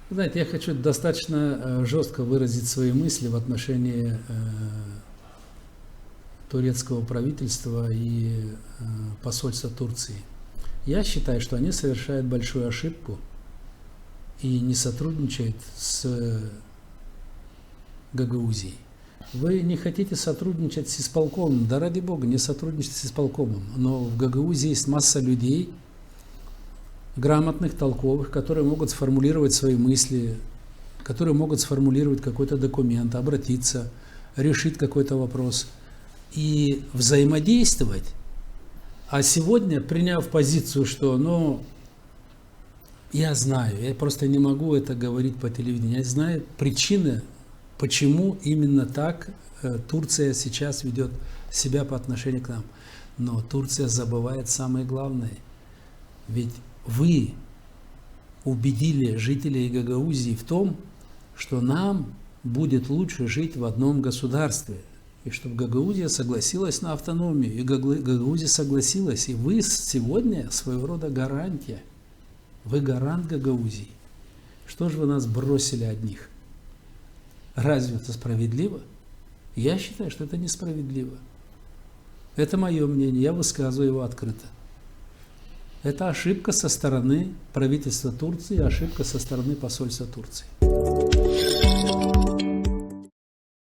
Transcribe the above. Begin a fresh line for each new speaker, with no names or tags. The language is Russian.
Знаете, я хочу достаточно жестко выразить свои мысли в отношении турецкого правительства и посольства Турции. Я считаю, что они совершают большую ошибку и не сотрудничают с Гагаузией. Вы не хотите сотрудничать с исполкомом, да ради бога, не сотрудничайте с исполкомом, но в Гагаузии есть масса людей, грамотных, толковых, которые могут сформулировать свои мысли, которые могут сформулировать какой-то документ, обратиться, решить какой-то вопрос и взаимодействовать. А сегодня, приняв позицию, что, я знаю, я просто не могу это говорить по телевидению, я знаю причины, почему именно так Турция сейчас ведет себя по отношению к нам. Но Турция забывает самое главное. Ведь вы убедили жителей Гагаузии в том, что нам будет лучше жить в одном государстве. И чтобы Гагаузия согласилась на автономию. И Гагаузия согласилась. И вы сегодня своего рода гарантия. Вы гарант Гагаузии. Что же вы нас бросили одних? Разве это справедливо? Я считаю, что это несправедливо. Это мое мнение, я высказываю его открыто. Это ошибка со стороны правительства Турции, ошибка со стороны посольства Турции.